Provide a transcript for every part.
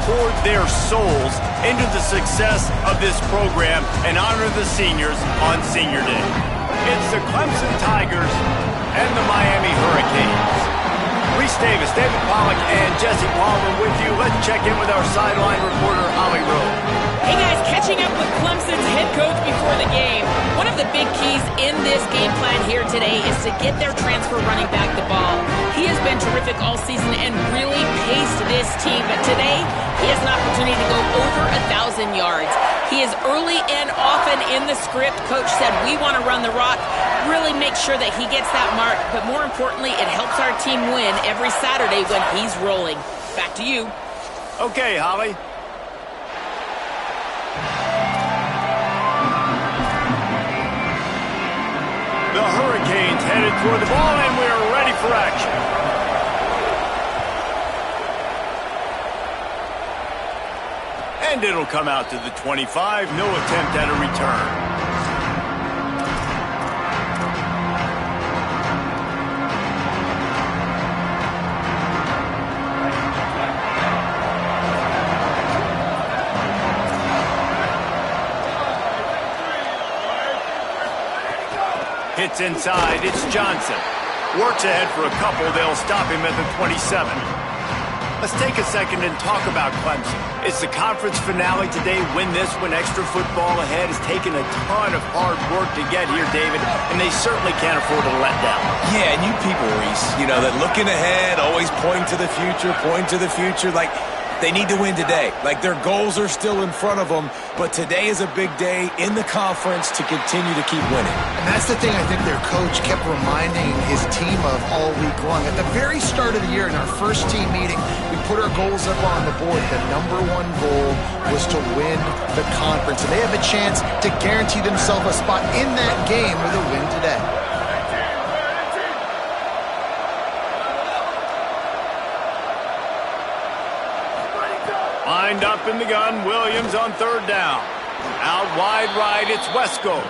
poured their souls into the success of this program and honor the seniors on Senior Day. It's the Clemson Tigers and the Miami Hurricanes. Reese Davis, David Pollack, and Jesse Palmer with you. Let's check in with our sideline reporter, Holly Rowe. Hey guys, catching up with Clemson's head coach before the game. One of the big keys in this game plan here today is to get their transfer running back the ball. He has been terrific all season and really paced this team, but today he has an opportunity to go over 1,000 yards. He is early and often in the script. Coach said, we want to run the rock, really make sure that he gets that mark, but more importantly, it helps our team win every Saturday when he's rolling. Back to you. Okay, Holly. The Hurricanes headed toward the ball, and we're ready for action. And it'll come out to the 25. No attempt at a return. Hits inside, it's Johnson. Works ahead for a couple, they'll stop him at the 27. Let's take a second and talk about Clemson. It's the conference finale today. Win this one, extra football ahead. Has taken a ton of hard work to get here, David, and they certainly can't afford to let down. Yeah, and you people, Reese, you know, that looking ahead, always pointing to the future, like, they need to win today. Like, their goals are still in front of them, but today is a big day in the conference to continue to keep winning. And that's the thing I think their coach kept reminding his team of all week long. At the very start of the year, in our first team meeting, we put our goals up on the board. The #1 goal was to win the conference. And they have a chance to guarantee themselves a spot in that game with a win today. Lined up in the gun, Williams on third down. Out wide right, it's Wesco.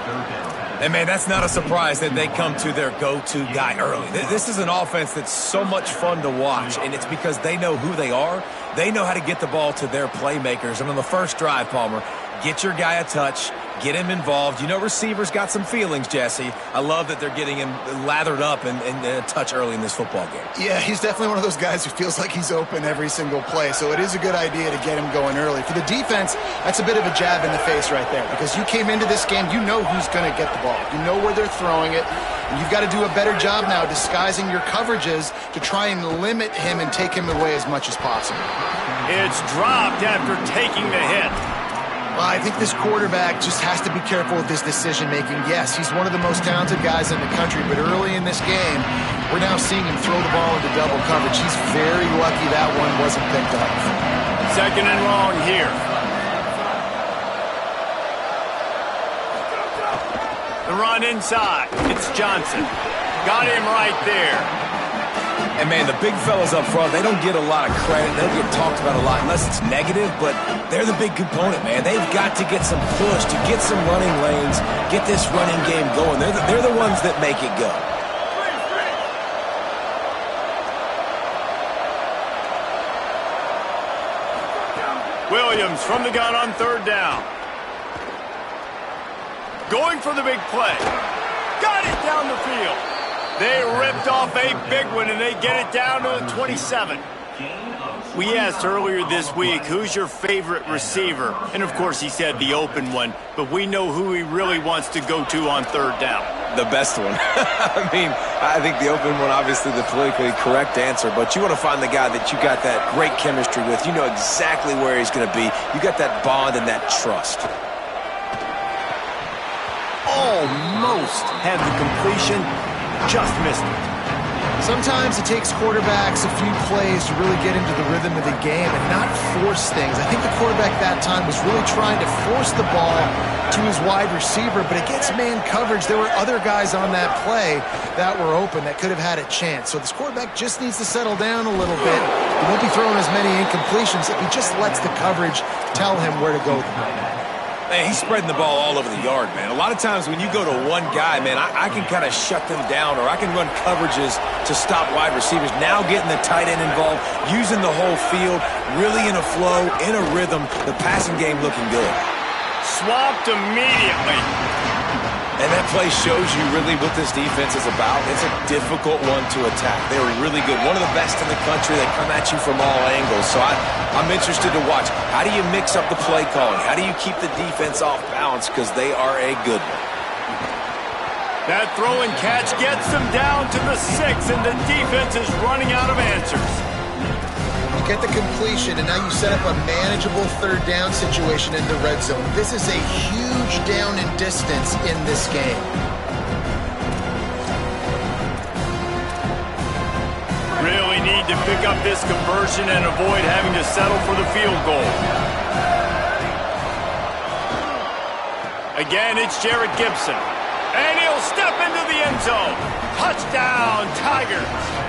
And, man, that's not a surprise that they come to their go-to guy early. This is an offense that's so much fun to watch, and it's because they know who they are. They know how to get the ball to their playmakers. And on the first drive, Palmer, get your guy a touch, get him involved. You know receivers got some feelings, Jesse. I love that they're getting him lathered up and a touch early in this football game. Yeah, he's definitely one of those guys who feels like he's open every single play, so it is a good idea to get him going early. For the defense, that's a bit of a jab in the face right there, because you came into this game, you know who's going to get the ball. You know where they're throwing it, and you've got to do a better job now disguising your coverages to try and limit him and take him away as much as possible. It's dropped after taking the hit. Well, I think this quarterback just has to be careful with his decision-making. Yes, he's one of the most talented guys in the country, but early in this game, we're now seeing him throw the ball into double coverage. He's very lucky that one wasn't picked up. Second and long here. The run inside. It's Johnson. Got him right there. And, man, the big fellas up front, they don't get a lot of credit. They don't get talked about a lot unless it's negative, but they're the big component, man. They've got to get some push, to get some running lanes, get this running game going. They're the ones that make it go. Williams from the gun on third down. Going for the big play. Got it down the field. They ripped off a big one, and they get it down to the 27. We asked earlier this week, who's your favorite receiver? And, of course, he said the open one, but we know who he really wants to go to on third down. The best one. I mean, I think the open one, obviously the politically correct answer, but you want to find the guy that you got that great chemistry with. You know exactly where he's going to be. You got that bond and that trust. Almost had the completion. Just missed it. Sometimes it takes quarterbacks a few plays to really get into the rhythm of the game and not force things. I think the quarterback that time was really trying to force the ball to his wide receiver, but against man coverage, there were other guys on that play that were open that could have had a chance. So this quarterback just needs to settle down a little bit. He won't be throwing as many incompletions if he just lets the coverage tell him where to go. Man, he's spreading the ball all over the yard, man. A lot of times when you go to one guy, man, I can kind of shut them down, or I can run coverages to stop wide receivers. Now getting the tight end involved, using the whole field, really in a flow, in a rhythm, the passing game looking good. Swamped immediately. And that play shows you really what this defense is about. It's a difficult one to attack. They're really good. One of the best in the country. They come at you from all angles. So I'm interested to watch. How do you mix up the play calling? How do you keep the defense off balance? Because they are a good one. That throw and catch gets them down to the 6, and the defense is running out of answers. You get the completion, and now you set up a manageable third down situation in the red zone. This is a huge down in distance in this game. Really need to pick up this conversion and avoid having to settle for the field goal. Again, it's Jared Gibson. And he'll step into the end zone. Touchdown, Tigers.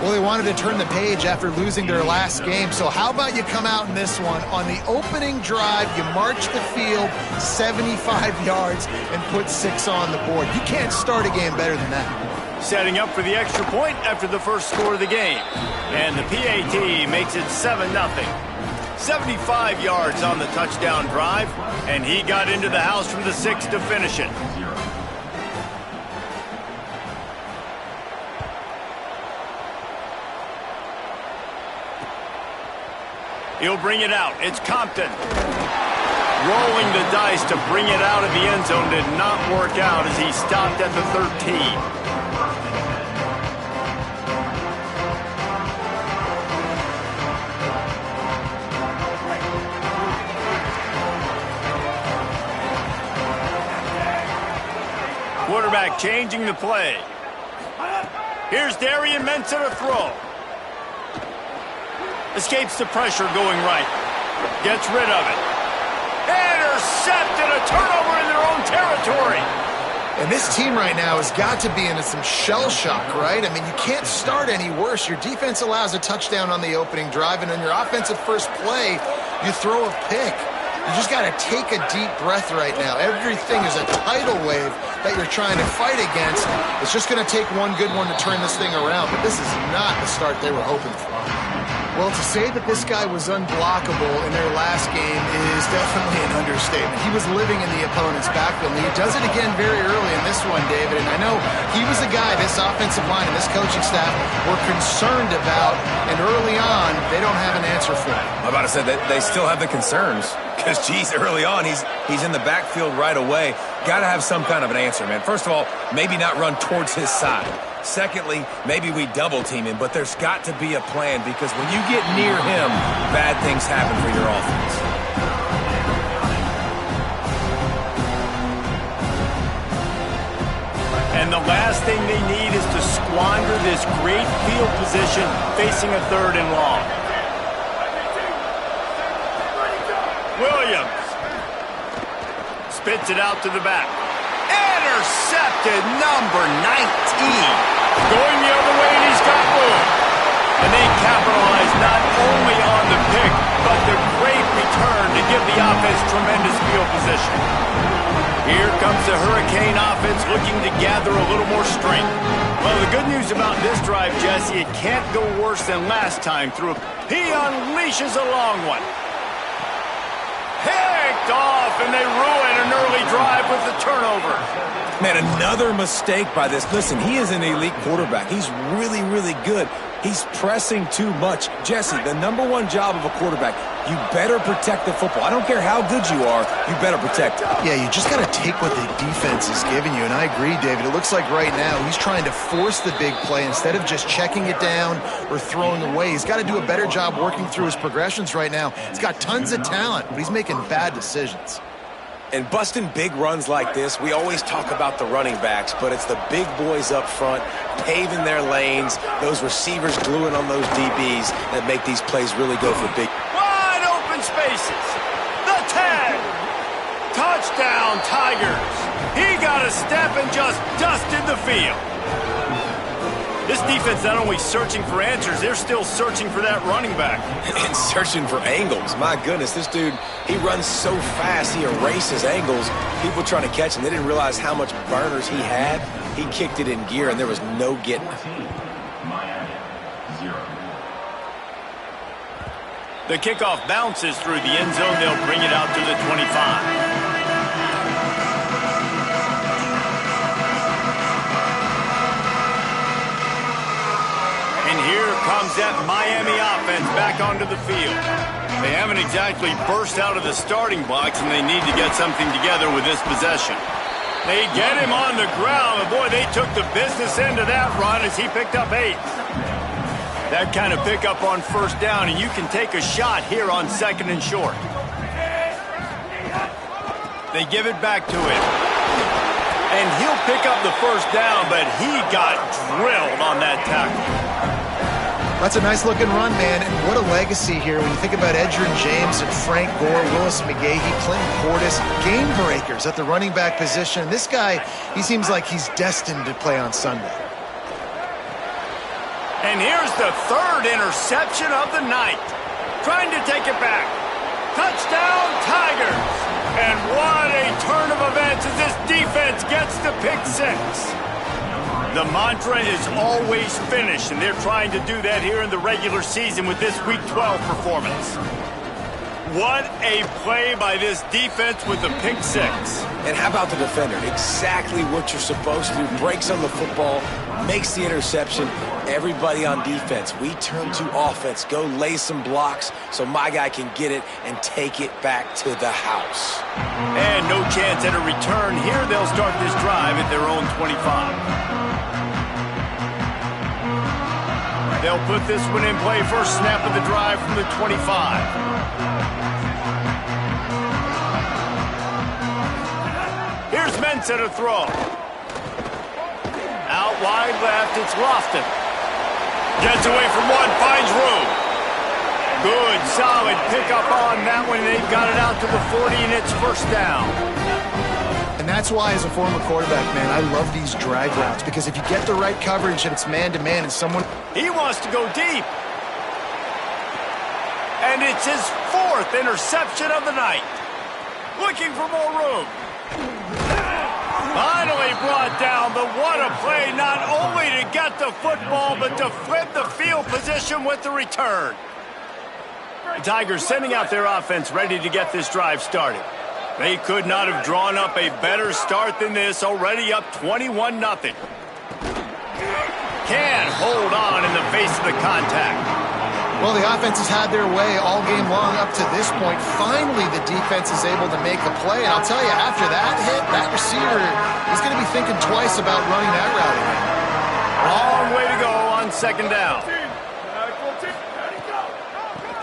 Well, they wanted to turn the page after losing their last game, so how about you come out in this one? On the opening drive, you march the field 75 yards and put 6 on the board. You can't start a game better than that. Setting up for the extra point after the first score of the game. And the PAT makes it 7-0. 75 yards on the touchdown drive, and he got into the house from the 6 to finish it. He'll bring it out. It's Compton. Rolling the dice to bring it out of the end zone did not work out as he stopped at the 13. Quarterback changing the play. Here's Darian Mensah to throw. Escapes the pressure going right. Gets rid of it. Intercepted, a turnover in their own territory. And this team right now has got to be in some shell shock, right? I mean, you can't start any worse. Your defense allows a touchdown on the opening drive, and on your offensive first play, you throw a pick. You just got to take a deep breath right now. Everything is a tidal wave that you're trying to fight against. It's just going to take one good one to turn this thing around, but this is not the start they were hoping for. Well, to say that this guy was unblockable in their last game is definitely an understatement. He was living in the opponent's backfield, and he does it again very early in this one, David. And I know he was a guy this offensive line and this coaching staff were concerned about, and early on, they don't have an answer for him. I'm about to say that they still have the concerns because, geez, early on, he's in the backfield right away. Got to have some kind of an answer, man. First of all, maybe not run towards his side. Secondly, maybe we double team him, but there's got to be a plan because when you get near him, bad things happen for your offense. And the last thing they need is to squander this great field position facing a 3rd and long. Williams spits it out to the back. Intercepted, number 19. Going the other way, and he's got room. And they capitalize not only on the pick, but the great return to give the offense tremendous field position. Here comes the Hurricane offense looking to gather a little more strength. Well, the good news about this drive, Jesse, it can't go worse than last time through. He unleashes a long one. Picked off, and they ruin an early drive with the turnover. Man, another mistake by this. Listen, he is an elite quarterback. He's really, really good. He's pressing too much. Jesse, the #1 job of a quarterback, you better protect the football. I don't care how good you are, you better protect it. Yeah, you just got to take what the defense is giving you, and I agree, David. It looks like right now he's trying to force the big play instead of just checking it down or throwing away. He's got to do a better job working through his progressions right now. He's got tons of talent, but he's making bad decisions. And busting big runs like this, we always talk about the running backs, but it's the big boys up front, paving their lanes, those receivers gluing on those DBs that make these plays really go for big. Wide open spaces. The 10. Touchdown, Tigers. He got a step and just dusted the field. This defense not only searching for answers, they're still searching for that running back. And searching for angles. My goodness, this dude, he runs so fast, he erases angles. People trying to catch him, they didn't realize how much burners he had. He kicked it in gear, and there was no getting it. The kickoff bounces through the end zone. They'll bring it out to the 25. Here comes that Miami offense back onto the field. They haven't exactly burst out of the starting blocks, and they need to get something together with this possession. They get him on the ground, and boy, they took the business end of that run as he picked up 8. That kind of pickup on first down, and you can take a shot here on 2nd and short. They give it back to him. And he'll pick up the first down, but he got drilled on that tackle. That's a nice-looking run, man, and what a legacy here when you think about Edgerrin James and Frank Gore, Willis McGahee, Clinton Portis, game breakers at the running back position. This guy, he seems like he's destined to play on Sunday. And here's the 3rd interception of the night. Trying to take it back. Touchdown, Tigers! And what a turn of events as this defense gets the pick 6. The mantra is always finish, and they're trying to do that here in the regular season with this Week 12 performance. What a play by this defense with the pick 6. And how about the defender? Exactly what you're supposed to do. Breaks on the football, makes the interception. Everybody on defense, we turn to offense. Go lay some blocks so my guy can get it and take it back to the house. And no chance at a return. Here they'll start this drive at their own 25. They'll put this one in play. First snap of the drive from the 25. Here's Mensah to throw. Out wide left, it's Lofton. Gets away from one, finds room. Good, solid pickup on that one. They've got it out to the 40, and it's first down. And that's why, as a former quarterback, man, I love these drag routes, because if you get the right coverage and it's man-to-man and someone... He wants to go deep. And it's his 4th interception of the night. Looking for more room. Finally brought down, but what a play, not only to get the football, but to flip the field position with the return. The Tigers sending out their offense ready to get this drive started. They could not have drawn up a better start than this, already up 21-0. Can't hold on in the face of the contact. Well, the offense has had their way all game long up to this point. Finally, the defense is able to make a play. And I'll tell you, after that hit, that receiver is going to be thinking twice about running that route again. Long way to go on 2nd down.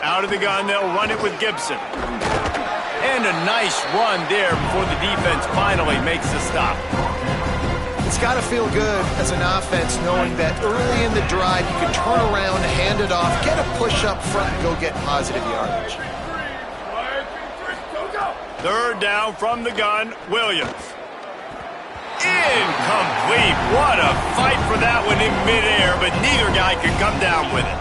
Out of the gun, they'll run it with Gibson. And a nice run there before the defense finally makes the stop. It's got to feel good as an offense knowing that early in the drive you can turn around, hand it off, get a push up front, and go get positive yardage. 3rd down from the gun, Williams. Incomplete. What a fight for that one in midair, but neither guy could come down with it.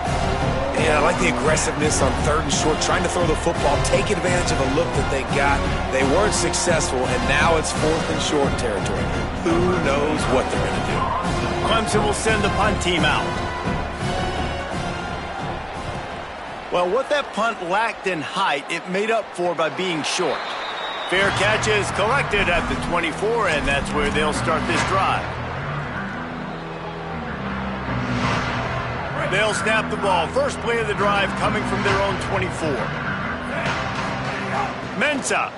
Yeah, I like the aggressiveness on 3rd and short, trying to throw the football, take advantage of a look that they got. They weren't successful, and now it's 4th and short territory. Who knows what they're going to do? Clemson will send the punt team out. Well, what that punt lacked in height, it made up for by being short. Fair catch is collected at the 24, and that's where they'll start this drive. They'll snap the ball. First play of the drive coming from their own 24. Mensah.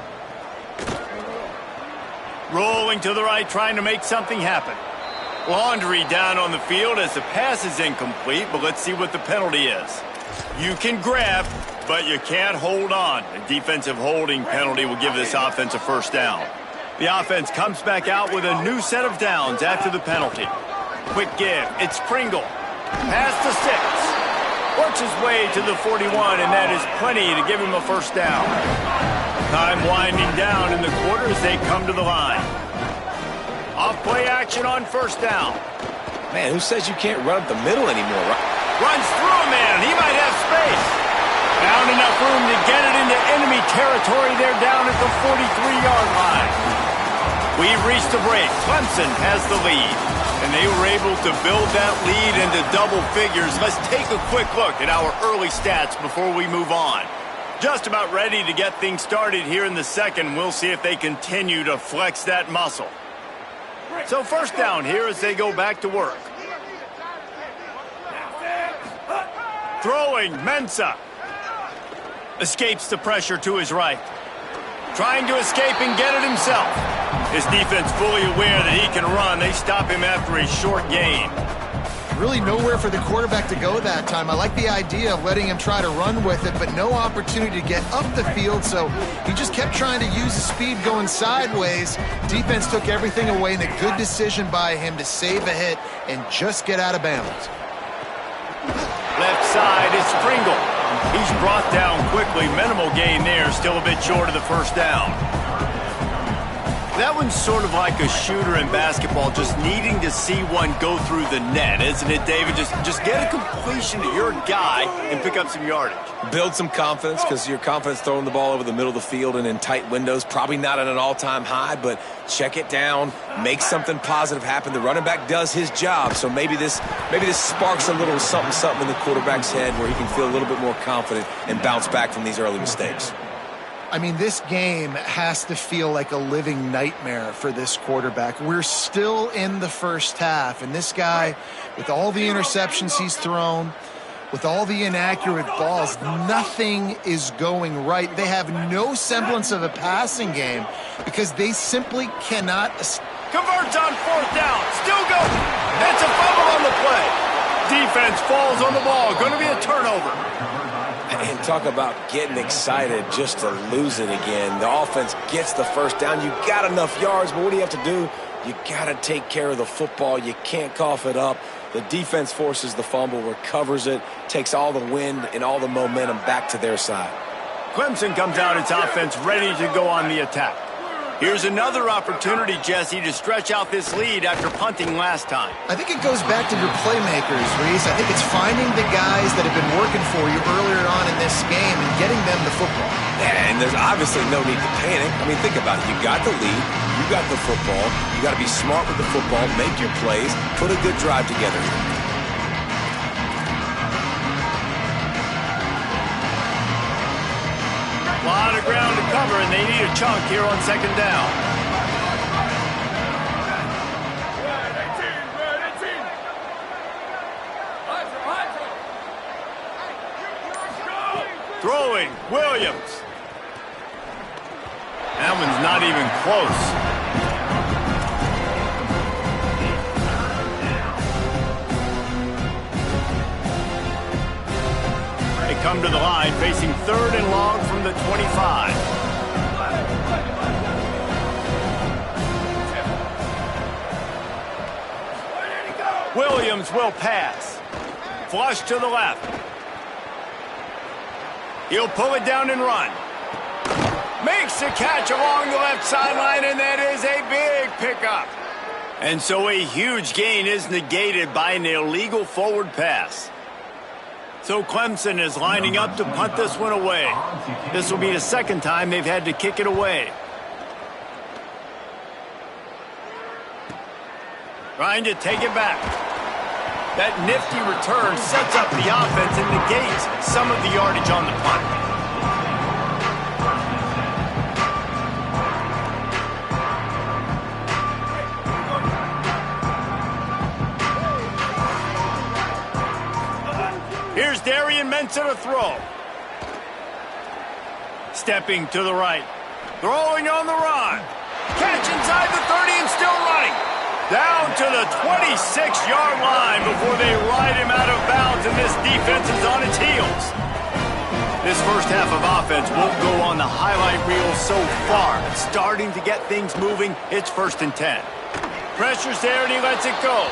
Rolling to the right, trying to make something happen. Laundry down on the field as the pass is incomplete, but let's see what the penalty is. You can grab, but you can't hold on. A defensive holding penalty will give this offense a first down. The offense comes back out with a new set of downs after the penalty. Quick give. It's Pringle. Pass to 6. Works his way to the 41, and that is plenty to give him a first down. Time winding down in the quarter as they come to the line. Off play action on first down. Man, who says you can't run up the middle anymore, right? Runs through a man. He might have space. Found enough room to get it into enemy territory. They're down at the 43-yard line. We've reached the break. Clemson has the lead. And they were able to build that lead into double figures. Let's take a quick look at our early stats before we move on. Just about ready to get things started here in the second. We'll see if they continue to flex that muscle. So first down here as they go back to work. Throwing, Mensah. Escapes the pressure to his right. Trying to escape and get it himself. His defense fully aware that he can run. They stop him after a short gain. Really nowhere for the quarterback to go that time. I like the idea of letting him try to run with it, but no opportunity to get up the field, so he just kept trying to use his speed going sideways. Defense took everything away, and a good decision by him to save a hit and just get out of bounds. Left side is Pringle. He's brought down quickly. Minimal gain there, still a bit short of the first down. That one's sort of like a shooter in basketball, just needing to see one go through the net, isn't it, David? Just get a completion to your guy and pick up some yardage. Build some confidence, because your confidence throwing the ball over the middle of the field and in tight windows, probably not at an all-time high, but check it down, make something positive happen. The running back does his job, so maybe this sparks a little something in the quarterback's head where he can feel a little bit more confident and bounce back from these early mistakes. I mean, this game has to feel like a living nightmare for this quarterback. We're still in the first half, and this guy, with all the interceptions he's thrown, with all the inaccurate balls, nothing is going right. They have no semblance of a passing game because they simply cannot. Converts on fourth down. Still going. That's a fumble on the play. Defense falls on the ball. Going to be a turnover. And talk about getting excited just to lose it again. The offense gets the first down. You got enough yards, but what do you have to do? You got to take care of the football. You can't cough it up. The defense forces the fumble, recovers it, takes all the wind and all the momentum back to their side. Clemson comes out its offense ready to go on the attack. Here's another opportunity, Jesse, to stretch out this lead after punting last time. I think it goes back to your playmakers, Reese. I think it's finding the guys that have been working for you earlier on in this game and getting them the football. Yeah, and there's obviously no need to panic. I mean, think about it. You got the lead. You got the football. You got to be smart with the football, make your plays, put a good drive together here. A lot of ground to cover, and they need a chunk here on second down. Throwing, Williams. That one's not even close. Come to the line, facing third and long from the 25. Williams will pass. Flush to the left. He'll pull it down and run. Makes a catch along the left sideline, and that is a big pickup. And so a huge gain is negated by an illegal forward pass. So Clemson is lining up to punt this one away. This will be the second time they've had to kick it away. Trying to take it back. That nifty return sets up the offense and negates some of the yardage on the punt. Here's Darian Mensah to throw. Stepping to the right. Throwing on the run. Catch inside the 30 and still running. Down to the 26-yard line before they ride him out of bounds, and this defense is on its heels. This first half of offense won't go on the highlight reel so far. It's starting to get things moving. It's 1st and 10. Pressure's there, and he lets it go.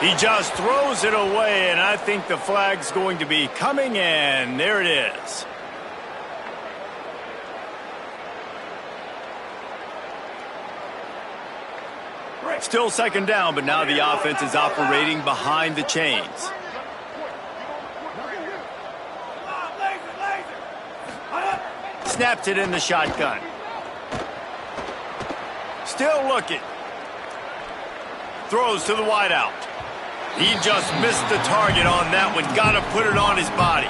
He just throws it away, and I think the flag's going to be coming in. There it is. Still second down, but now the offense is operating behind the chains. Snaps it in the shotgun. Still looking. Throws to the wideout. He just missed the target on that one. Got to put it on his body.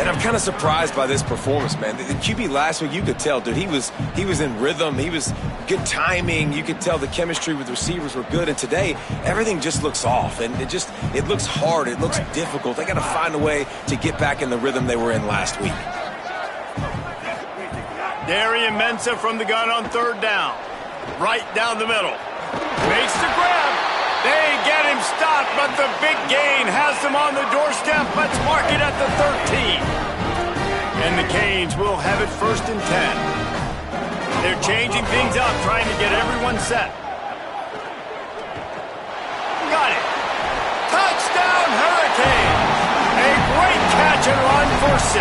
And I'm kind of surprised by this performance, man. The QB last week, you could tell, dude, he was in rhythm. He was good timing. You could tell the chemistry with receivers were good. And today, everything just looks off. And it looks hard. It looks difficult. They got to find a way to get back in the rhythm they were in last week. Darian Mensah from the gun on third down. Right down the middle. Makes the grab. They get him stopped, but the big gain has them on the doorstep. Let's mark it at the 13. And the Canes will have it 1st and 10. They're changing things up, trying to get everyone set. Got it. Touchdown, Hurricanes. A great catch and run for 6.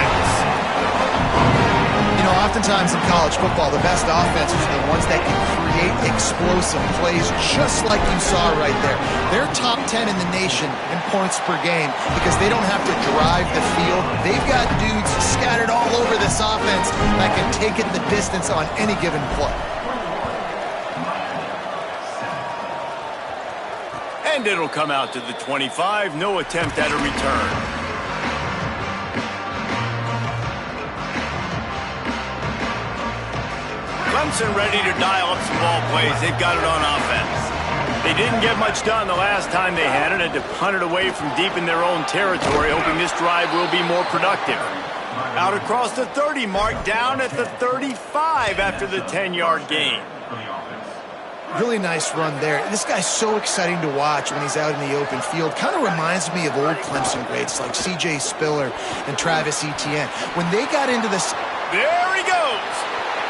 You know, oftentimes in college football, the best offenses are the ones that can create explosive plays, just like you saw right there. They're top 10 in the nation in points per game because they don't have to drive the field. They've got dudes scattered all over this offense that can take it the distance on any given play. And it'll come out to the 25. No attempt at a return. Clemson ready to dial up some ball plays. They've got it on offense. They didn't get much done the last time they had it, and to punt it away from deep in their own territory, hoping this drive will be more productive. Out across the 30 mark, down at the 35 after the 10-yard gain. Really nice run there. This guy's so exciting to watch when he's out in the open field. Kind of reminds me of old Clemson greats like C.J. Spiller and Travis Etienne. When they got into this... There he goes!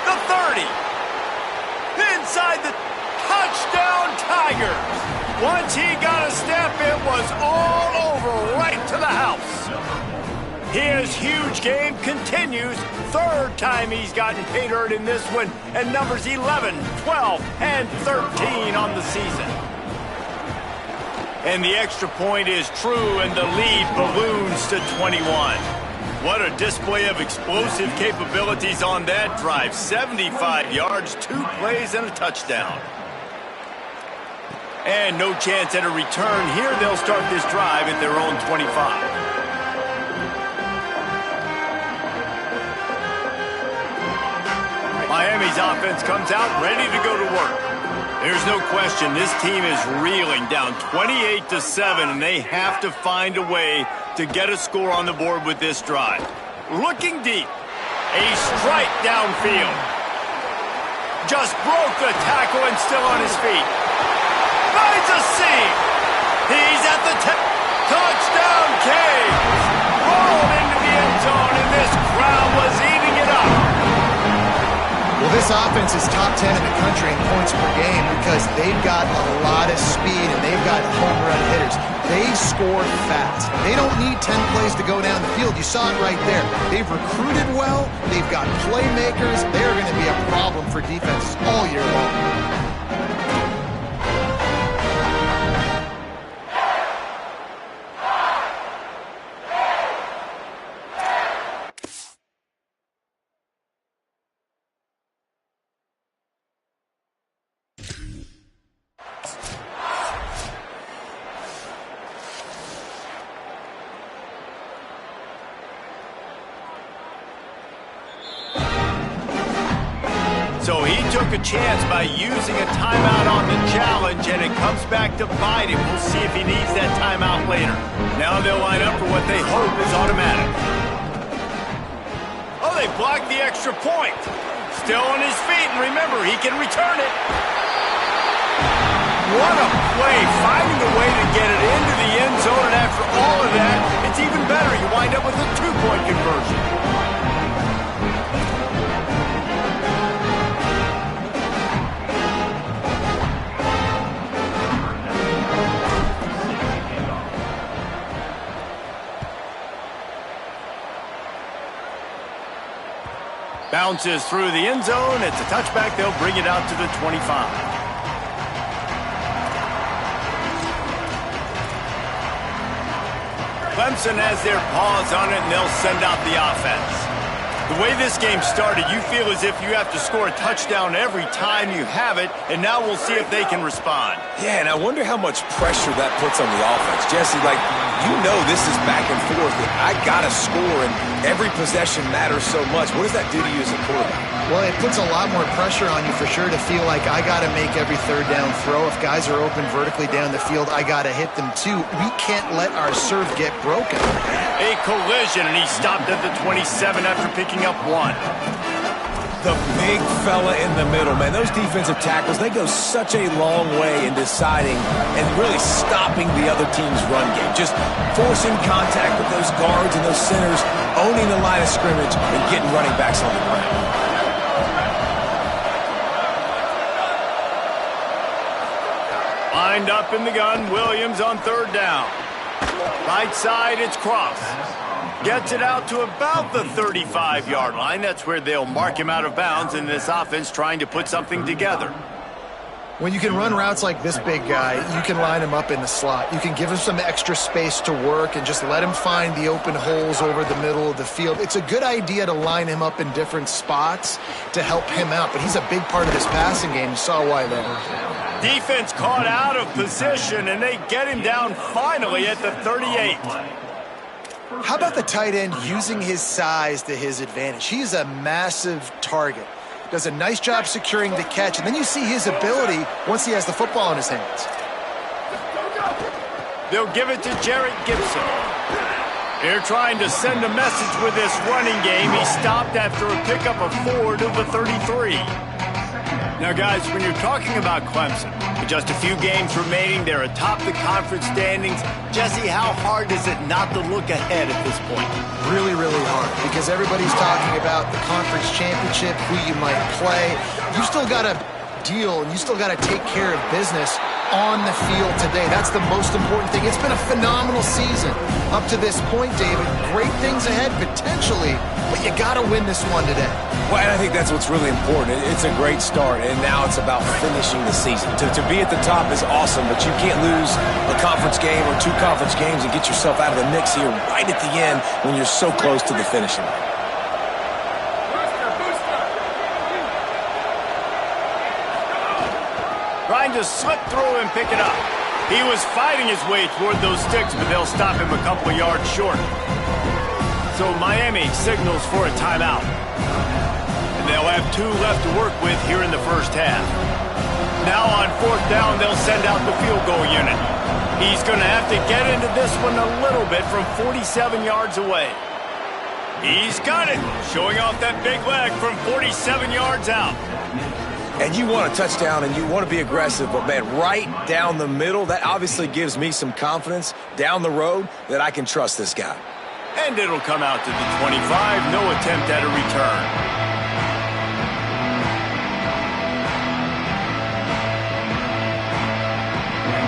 The 30. Inside the touchdown Tigers. Once he got a step, it was all over right to the house. His huge game continues. 3rd time he's gotten pay dirt in this one. And numbers 11, 12, and 13 on the season. And the extra point is true, and the lead balloons to 21. What a display of explosive capabilities on that drive. 75 yards, 2 plays, and a touchdown. And no chance at a return here. They'll start this drive at their own 25. Miami's offense comes out ready to go to work. There's no question this team is reeling, down 28-7, and they have to find a way to get a score on the board with this drive. Looking deep. A strike downfield. Just broke the tackle and still on his feet. Finds a seam. He's at the touchdown Canes. Rolled into the end zone, and this crowd was eating it up. Well, this offense is top 10 in the country in points per game because they've got a lot of speed and they've got home run hitters. They score fast. They don't need 10 plays to go down the field. You saw it right there. They've recruited well. They've got playmakers. They're going to be a problem for defenses all year long. So he took a chance by using a timeout on the challenge, and it comes back to bite him. We'll see if he needs that timeout later. Now they'll line up for what they hope is automatic. Oh, they blocked the extra point. Still on his feet, and remember, he can return it. What a play, finding a way to get it into the end zone, and after all of that, it's even better. You wind up with a 2-point conversion. Bounces through the end zone. It's a touchback. They'll bring it out to the 25. Clemson has their paws on it, and they'll send out the offense. The way this game started, you feel as if you have to score a touchdown every time you have it, and now we'll see if they can respond. Yeah, and I wonder how much pressure that puts on the offense. Jesse, this is back and forth. I got to score, and every possession matters so much. What does that do to you as a quarterback? Well, it puts a lot more pressure on you for sure to feel like I got to make every third down throw. If guys are open vertically down the field, I got to hit them too. We can't let our serve get broken. A collision, and he stopped at the 27 after picking up 1. The big fella in the middle, man. Those defensive tackles, they go such a long way in deciding and really stopping the other team's run game. Just forcing contact with those guards and those centers, owning the line of scrimmage, and getting running backs on the ground. Lined up in the gun, Williams on third down. Right side, it's Cross. Gets it out to about the 35-yard line. That's where they'll mark him out of bounds in this offense trying to put something together. When you can run routes like this big guy, you can line him up in the slot. You can give him some extra space to work and just let him find the open holes over the middle of the field. It's a good idea to line him up in different spots to help him out, but he's a big part of this passing game. You saw why there. Defense caught out of position, and they get him down finally at the 38. How about the tight end using his size to his advantage? He's a massive target. Does a nice job securing the catch, and then you see his ability once he has the football in his hands. They'll give it to Jarrett Gibson. They're trying to send a message with this running game. He stopped after a pickup of 4 to the 33. Now, guys, when you're talking about Clemson, with just a few games remaining, they're atop the conference standings. Jesse, how hard is it not to look ahead at this point? Really, really hard, because everybody's talking about the conference championship, who you might play. You still got to deal, and you still got to take care of business on the field today. That's the most important thing. It's been a phenomenal season up to this point, David. Great things ahead, potentially, but you got to win this one today. Well, and I think that's what's really important. It's a great start, and now it's about finishing the season. To be at the top is awesome, but you can't lose a conference game or 2 conference games and get yourself out of the mix here right at the end when you're so close to the finishing line. Trying to slip through and pick it up. He was fighting his way toward those sticks, but they'll stop him a couple of yards short. So Miami signals for a timeout. And they'll have 2 left to work with here in the first half. Now on 4th down, they'll send out the field goal unit. He's going to have to get into this one a little bit from 47 yards away. He's got it, showing off that big leg from 47 yards out. And you want a touchdown and you want to be aggressive, but, man, right down the middle, that obviously gives me some confidence down the road that I can trust this guy. And it'll come out to the 25, no attempt at a return.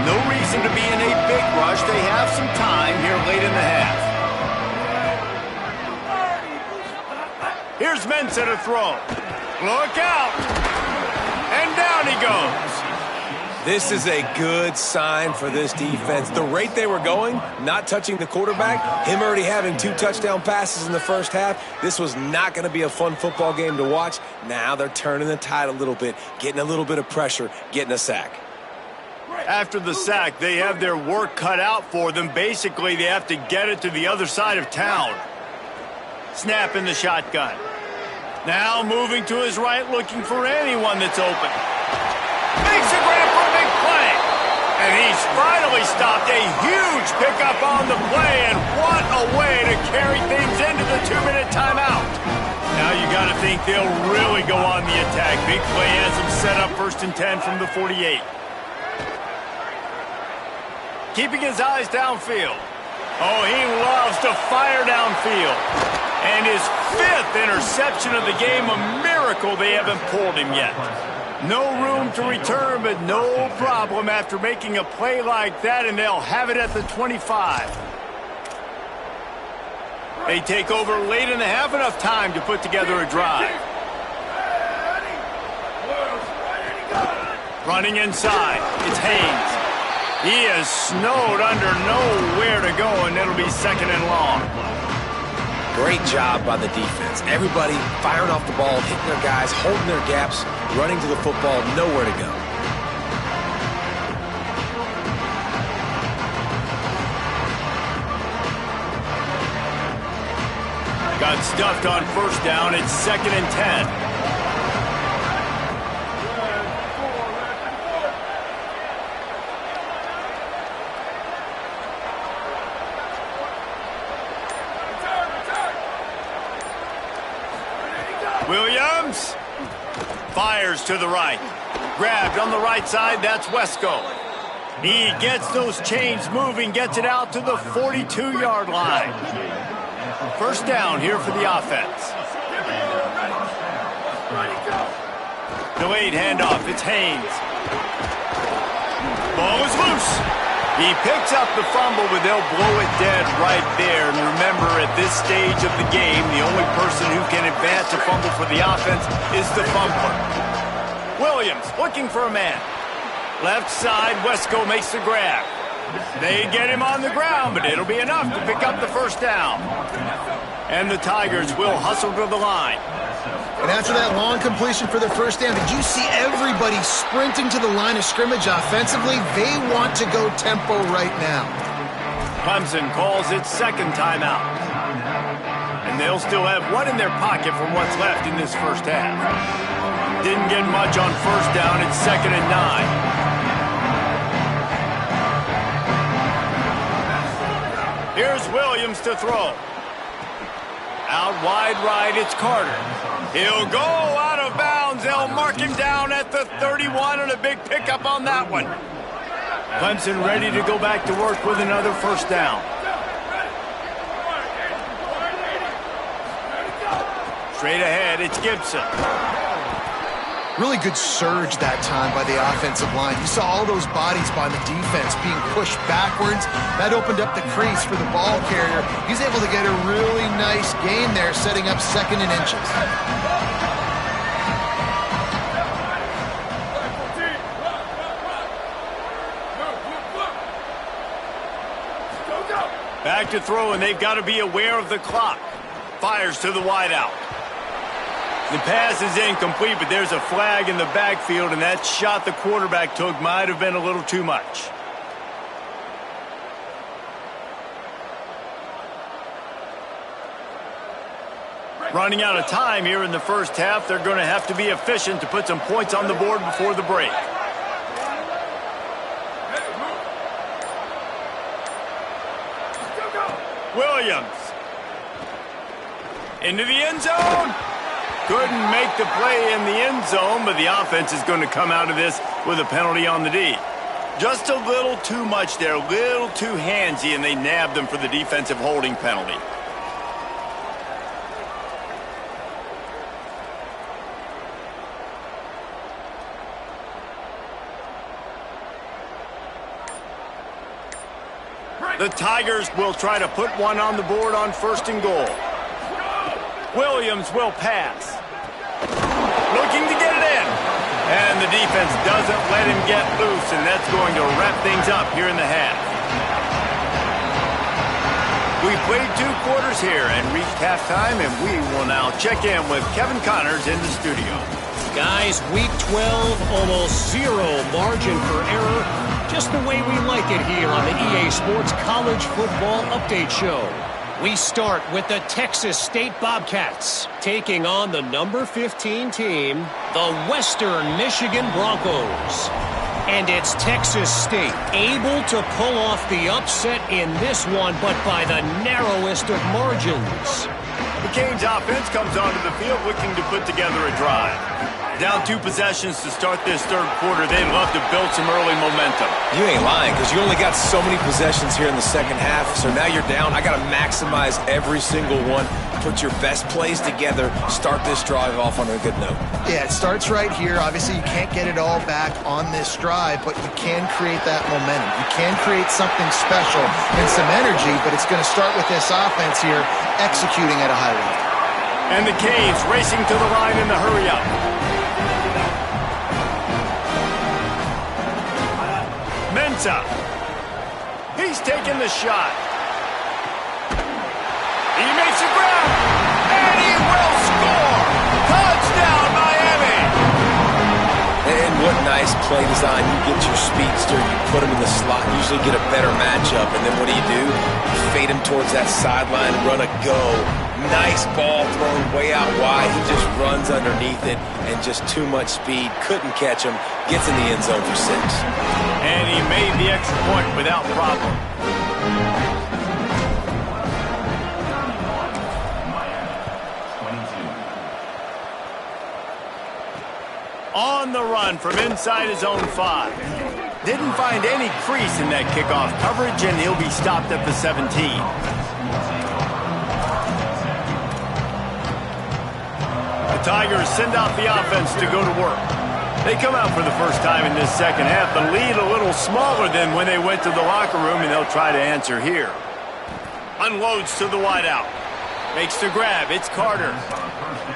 No reason to be in a big rush. They have some time here late in the half. Here's Mensah to throw. Look out! And down he goes. This is a good sign for this defense. The rate they were going, not touching the quarterback, him already having 2 touchdown passes in the first half, this was not going to be a fun football game to watch. Now they're turning the tide a little bit, getting a little bit of pressure, getting a sack. After the sack, they have their work cut out for them. Basically, they have to get it to the other side of town. Snap in the shotgun. Now moving to his right, looking for anyone that's open. Makes a grab for a big play. And he's finally stopped. A huge pickup on the play, and what a way to carry things into the 2-minute timeout. Now you got to think they'll really go on the attack. Big play has them set up 1st and 10 from the 48. Keeping his eyes downfield. Oh, he loves to fire downfield. And his 5th interception of the game, a miracle they haven't pulled him yet. No room to return, but no problem after making a play like that, and they'll have it at the 25. They take over late in the half, enough time to put together a drive. Running inside, it's Haynes. He is snowed under, nowhere to go, and it'll be 2nd and long. Great job by the defense. Everybody firing off the ball, hitting their guys, holding their gaps, running to the football, nowhere to go. Got stuffed on 1st down. It's 2nd and 10. Williams fires to the right. Grabbed on the right side, that's Wesco. He gets those chains moving, gets it out to the 42-yard line. 1st down here for the offense. Delayed handoff, it's Haynes. Ball is loose. He picks up the fumble, but they'll blow it dead right there. And remember, at this stage of the game, the only person who can advance a fumble for the offense is the fumbler. Williams looking for a man. Left side, Wesco makes the grab. They get him on the ground, but it'll be enough to pick up the 1st down. And the Tigers will hustle to the line. And after that long completion for the 1st down, did you see everybody sprinting to the line of scrimmage offensively? They want to go tempo right now. Clemson calls its 2nd timeout. And they'll still have one in their pocket from what's left in this 1st half. Didn't get much on 1st down. It's 2nd and 9. Here's Williams to throw. Out wide right, it's Carter. He'll go out of bounds. They'll mark him down at the 31, and a big pickup on that one. Clemson ready to go back to work with another 1st down. Straight ahead, it's Gibson. Really good surge that time by the offensive line. You saw all those bodies by the defense being pushed backwards. That opened up the crease for the ball carrier. He's able to get a really nice gain there, setting up 2nd and inches. Back to throw, and they've got to be aware of the clock. Fires to the wideout. The pass is incomplete, but there's a flag in the backfield, and that shot the quarterback took might have been a little too much. Running out of time here in the 1st half. They're going to have to be efficient to put some points on the board before the break. Williams. Into the end zone. Couldn't make the play in the end zone, but the offense is going to come out of this with a penalty on the D. Just a little too much there, a little too handsy, and they nabbed them for the defensive holding penalty. The Tigers will try to put one on the board on 1st and goal. Williams will pass. Looking to get it in. And the defense doesn't let him get loose, and that's going to wrap things up here in the half. We played 2 quarters here and reached halftime, and we will now check in with Kevin Connors in the studio. Guys, week 12, almost 0 margin for error. Just the way we like it here on the EA Sports College Football Update Show. We start with the Texas State Bobcats taking on the number 15 team, the Western Michigan Broncos. And it's Texas State able to pull off the upset in this one, but by the narrowest of margins. The Canes offense comes onto the field looking to put together a drive. Down 2 possessions to start this 3rd quarter. They'd love to build some early momentum. You ain't lying, because you only got so many possessions here in the 2nd half, so now you're down. I got to maximize every single one. Put your best plays together. Start this drive off on a good note. Yeah, it starts right here. Obviously, you can't get it all back on this drive, but you can create that momentum. You can create something special and some energy, but it's going to start with this offense here executing at a high level. And the Canes racing to the line in the hurry-up. Mensah He's taking the shot. He makes a grab, and he will score! Touchdown, Miami! And what nice play design. You get your speedster, you put him in the slot, usually get a better matchup, and then what do? You fade him towards that sideline, run a go. Nice ball thrown way out wide. He just runs underneath it, and just too much speed. Couldn't catch him. Gets in the end zone for 6. And he made the extra point without problem. On the run from inside his own 5. Didn't find any crease in that kickoff coverage, and he'll be stopped at the 17. The Tigers send out the offense to go to work. They come out for the first time in this second half. The lead a little smaller than when they went to the locker room, and they'll try to answer here. Unloads to the wideout. Makes the grab. It's Carter.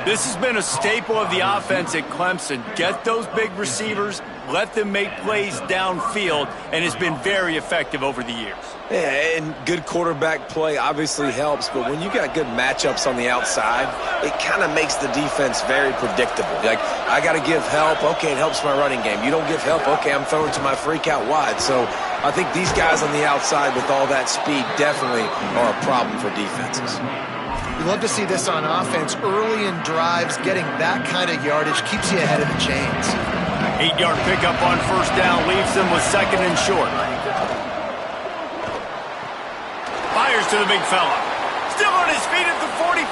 This has been a staple of the offense at Clemson. Get those big receivers, let them make plays downfield, and it's been very effective over the years. Yeah, and good quarterback play obviously helps, but when you got good matchups on the outside, it kind of makes the defense very predictable. Like, I got to give help. Okay, it helps my running game. You don't give help. Okay, I'm throwing to my freak out wide. So I think these guys on the outside with all that speed definitely are a problem for defenses. You love to see this on offense. Early in drives, getting that kind of yardage keeps you ahead of the chains. 8-yard pickup on first down leaves them with 2nd and short. Fires to the big fella. Still on his feet at the 45.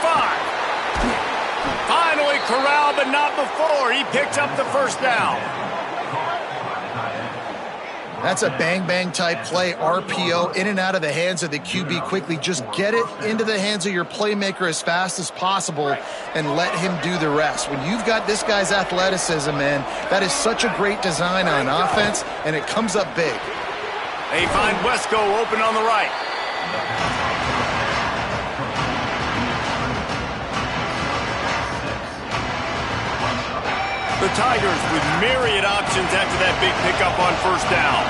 Finally corralled, but not before. He picks up the first down. That's a bang-bang type play, RPO, in and out of the hands of the QB quickly. Just get it into the hands of your playmaker as fast as possible and let him do the rest. When you've got this guy's athleticism, man, that is such a great design on offense, and it comes up big. They find Wesco open on the right. The Tigers with myriad options after that big pickup on first down.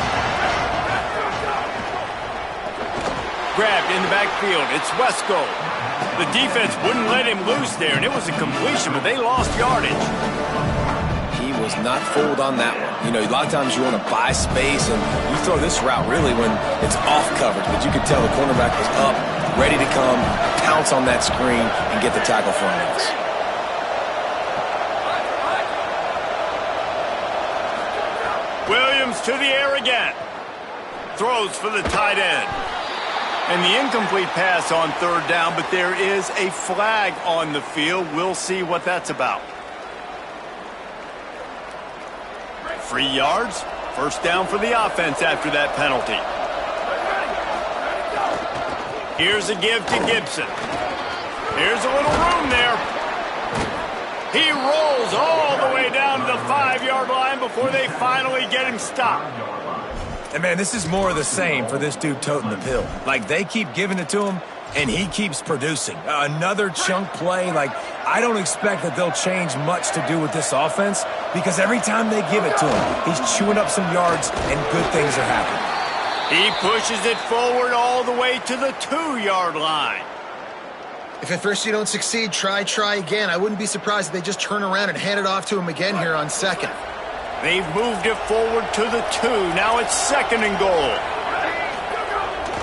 Grabbed in the backfield. It's Wesco. The defense wouldn't let him loose there, and it was a completion, but they lost yardage. He was not fooled on that one. You know, a lot of times you want to buy space, and you throw this route really when it's off coverage, but you could tell the cornerback was up, ready to come, pounce on that screen, and get the tackle for a loss. Williams to the air again. Throws for the tight end. And the incomplete pass on third down, but there is a flag on the field. We'll see what that's about. 3 yards. First down for the offense after that penalty. Here's a give to Gibson. Here's a little room there. He rolls all the way down to the 5-yard line before they finally get him stopped. And, man, this is more of the same for this dude toting the pill. Like, they keep giving it to him, and he keeps producing. Another chunk play. Like, I don't expect that they'll change much to do with this offense because every time they give it to him, he's chewing up some yards, and good things are happening. He pushes it forward all the way to the 2-yard line. If at first you don't succeed, try again. I wouldn't be surprised if they just turn around and hand it off to him again here on 2nd. They've moved it forward to the 2. Now it's 2nd and goal.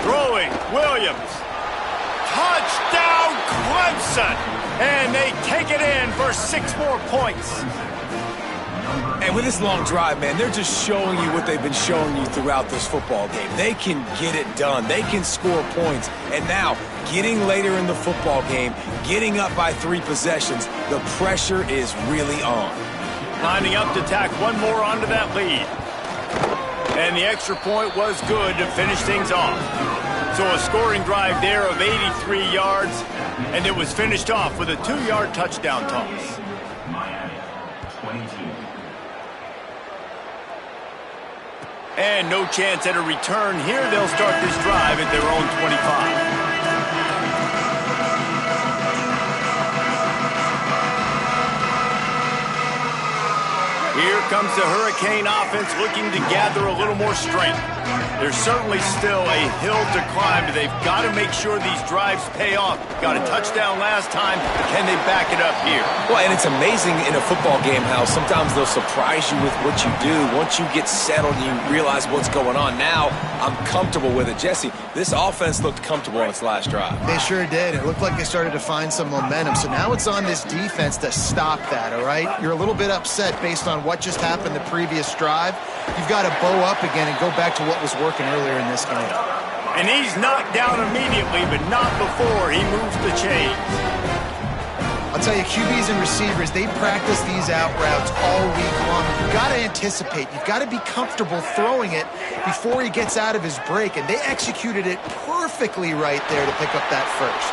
Throwing, Williams. Touchdown, Clemson! And they take it in for 6 more points. And with this long drive, man, they're just showing you what they've been showing you throughout this football game. They can get it done. They can score points. And now, getting later in the football game, getting up by 3 possessions, the pressure is really on. Lining up to tack one more onto that lead. And the extra point was good to finish things off. So a scoring drive there of 83 yards, and it was finished off with a 2-yard touchdown toss. And no chance at a return here. They'll start this drive at their own 25. Here comes the Hurricane offense looking to gather a little more strength. There's certainly still a hill to climb, but they've got to make sure these drives pay off. Got a touchdown last time, but can they back it up here? Well, and it's amazing in a football game how sometimes they'll surprise you with what you do. Once you get settled, you realize what's going on. Now, I'm comfortable with it. Jesse, this offense looked comfortable on its last drive. They sure did. It looked like they started to find some momentum. So now it's on this defense to stop that, all right? You're a little bit upset based on what just happened the previous drive. You've got to bow up again and go back to what was working earlier in this game. And he's knocked down immediately, but not before he moves the chains. I'll tell you, QBs and receivers, they practice these out routes all week long. You've got to anticipate. You've got to be comfortable throwing it before he gets out of his break. And they executed it perfectly right there to pick up that first.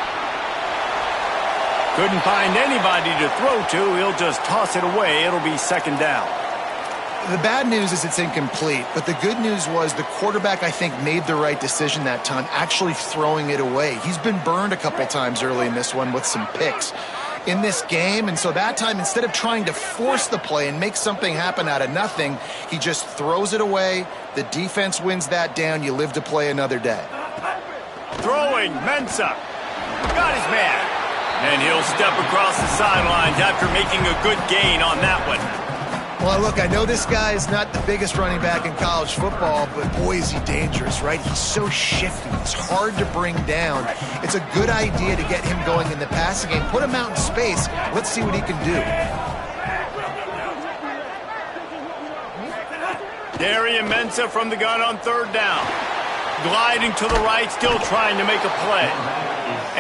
Couldn't find anybody to throw to. He'll just toss it away. It'll be second down. The bad news is it's incomplete, but the good news was the quarterback, I think, made the right decision that time, actually throwing it away. He's been burned a couple times early in this one with some picks in this game, and so that time, instead of trying to force the play and make something happen out of nothing, he just throws it away. The defense wins that down. You live to play another day. Throwing, Mensah. Got his man. And he'll step across the sidelines after making a good gain on that one. Well, look, I know this guy is not the biggest running back in college football, but boy, is he dangerous, right? He's so shifty. He's hard to bring down. It's a good idea to get him going in the passing game. Put him out in space. Let's see what he can do. Darian Mensah from the gun on third down. Gliding to the right, still trying to make a play.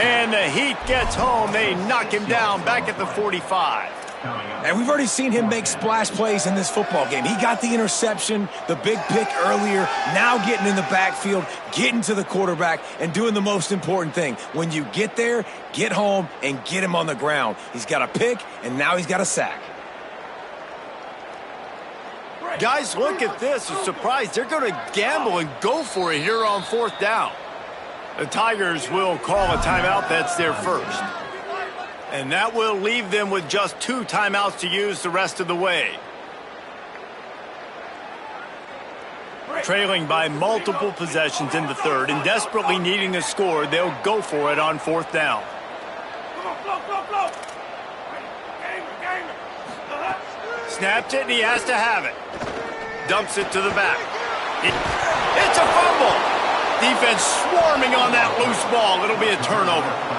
And the Heat gets home. They knock him down back at the 45. And we've already seen him make splash plays in this football game. He got the interception, the big pick earlier, now getting in the backfield, getting to the quarterback, and doing the most important thing. When you get there, get home, and get him on the ground. He's got a pick, and now he's got a sack. Guys, look at this. I'm surprised. They're going to gamble and go for it here on fourth down. The Tigers will call a timeout. That's their first. And that will leave them with just 2 timeouts to use the rest of the way. Trailing by multiple possessions in the third and desperately needing a score, they'll go for it on fourth down. Snapped it, and he has to have it. Dumps it to the back. It's a fumble. Defense swarming on that loose ball. It'll be a turnover.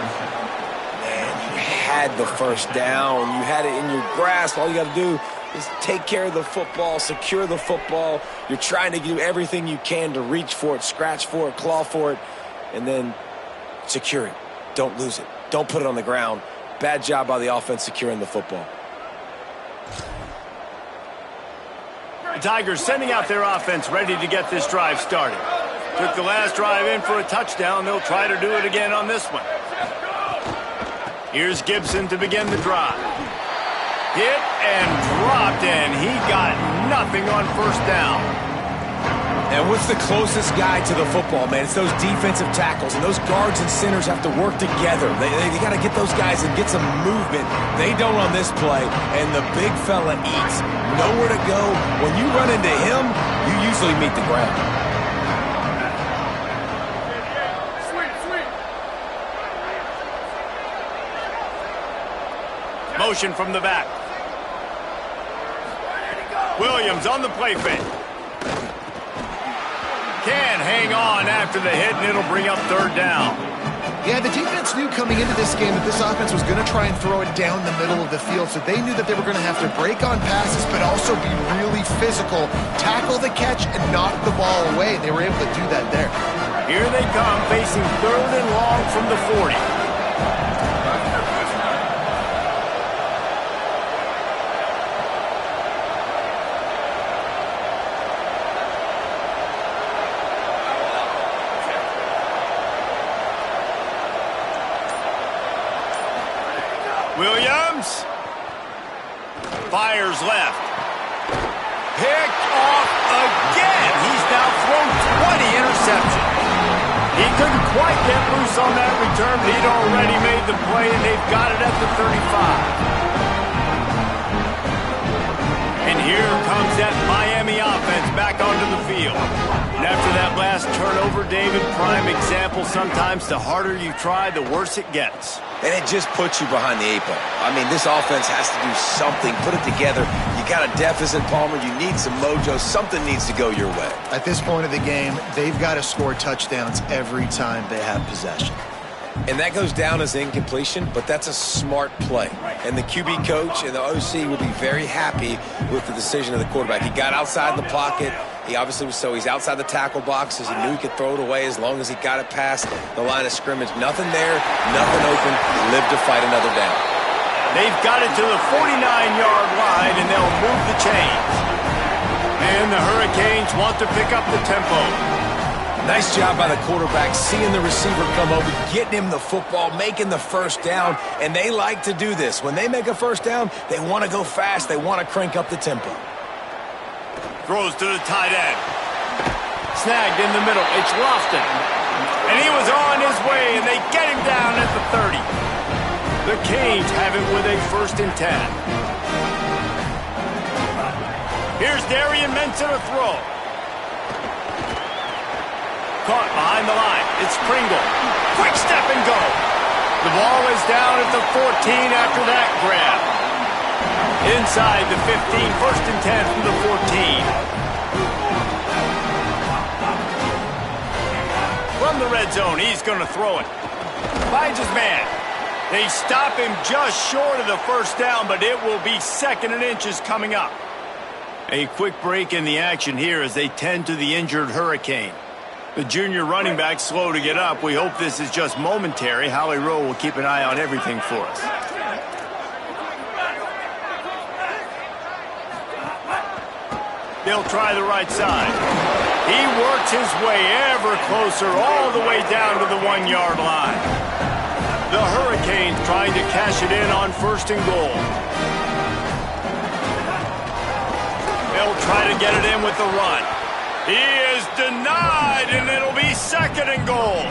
Had the first down. You had it in your grasp. All you got to do is take care of the football, secure the football. You're trying to do everything you can to reach for it, scratch for it, claw for it, and then secure it. Don't lose it. Don't put it on the ground. Bad job by the offense securing the football. The Tigers sending out their offense ready to get this drive started. Took the last drive in for a touchdown. They'll try to do it again on this one. Here's Gibson to begin the drive. Hit and dropped, and he got nothing on first down. And what's the closest guy to the football, man? It's those defensive tackles, and those guards and centers have to work together. They got to get those guys and get some movement. They don't on this play, and the big fella eats. Nowhere to go. When you run into him, you usually meet the ground. Motion from the back. Williams on the play fake. Can hang on after the hit, and it'll bring up third down. Yeah, the defense knew coming into this game that this offense was going to try and throw it down the middle of the field, so they knew that they were going to have to break on passes but also be really physical, tackle the catch, and knock the ball away. They were able to do that there. Here they come, facing third and long from the 40. Williams fires left. Picked off again. He's now thrown 20 interceptions. He couldn't quite get loose on that return, but he'd already made the play, and they've got it at the 35. And here comes that Miami offense back onto the field. And after that David, prime example. Sometimes the harder you try, the worse it gets. And it just puts you behind the 8 ball. I mean, this offense has to do something, put it together. You got a deficit, Palmer. You need some mojo. Something needs to go your way. At this point of the game, they've got to score touchdowns every time they have possession. And that goes down as incompletion, but that's a smart play. And the QB coach and the OC will be very happy with the decision of the quarterback. He got outside the pocket. He obviously was he's outside the tackle boxes. He knew he could throw it away as long as he got it past the line of scrimmage. Nothing there, nothing open. Live to fight another down. They've got it to the 49-yard line, and they'll move the chains. And the Hurricanes want to pick up the tempo. Nice job by the quarterback, seeing the receiver come over, getting him the football, making the first down, and they like to do this. When they make a first down, they want to go fast. They want to crank up the tempo. Throws to the tight end. Snagged in the middle. It's Lofton. And he was on his way, and they get him down at the 30. The Canes have it with a 1st and 10. Here's Darian Mensah to throw. Caught behind the line. It's Pringle. Quick step and go. The ball is down at the 14 after that grab. Inside the 15, 1st and 10 from the 14. From the red zone, he's going to throw it. Finds his man. They stop him just short of the first down, but it will be 2nd and inches coming up. A quick break in the action here as they tend to the injured Hurricane. The junior running back slow to get up. We hope this is just momentary. Howie Rowe will keep an eye on everything for us. They'll try the right side. He works his way ever closer all the way down to the 1-yard line. The Hurricanes trying to cash it in on 1st and goal. They'll try to get it in with the run. He is denied, and it'll be 2nd and goal.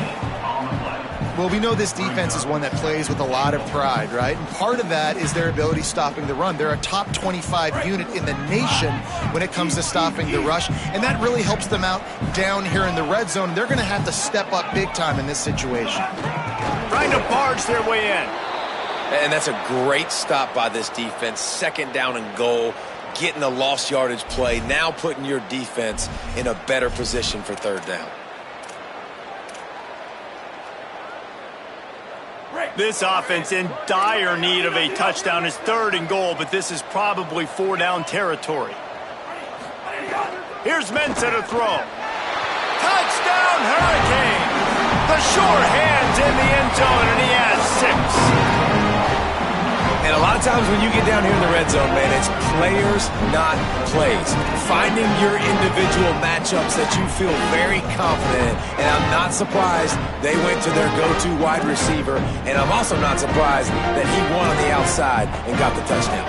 Well, we know this defense is one that plays with a lot of pride, right? And part of that is their ability stopping the run. They're a top 25 unit in the nation when it comes to stopping the rush, and that really helps them out down here in the red zone. They're going to have to step up big time in this situation. Trying to barge their way in. And that's a great stop by this defense. 2nd down and goal. Getting the lost yardage play, now putting your defense in a better position for 3rd down. This offense in dire need of a touchdown is 3rd and goal, but this is probably 4-down territory. Here's Mensah to throw. Touchdown, Hurricane! The sure hands in the end zone, and he has 6. And a lot of times when you get down here in the red zone, man, it's players, not plays. Finding your individual matchups that you feel very confident in. And I'm not surprised they went to their go-to wide receiver. And I'm also not surprised that he won on the outside and got the touchdown.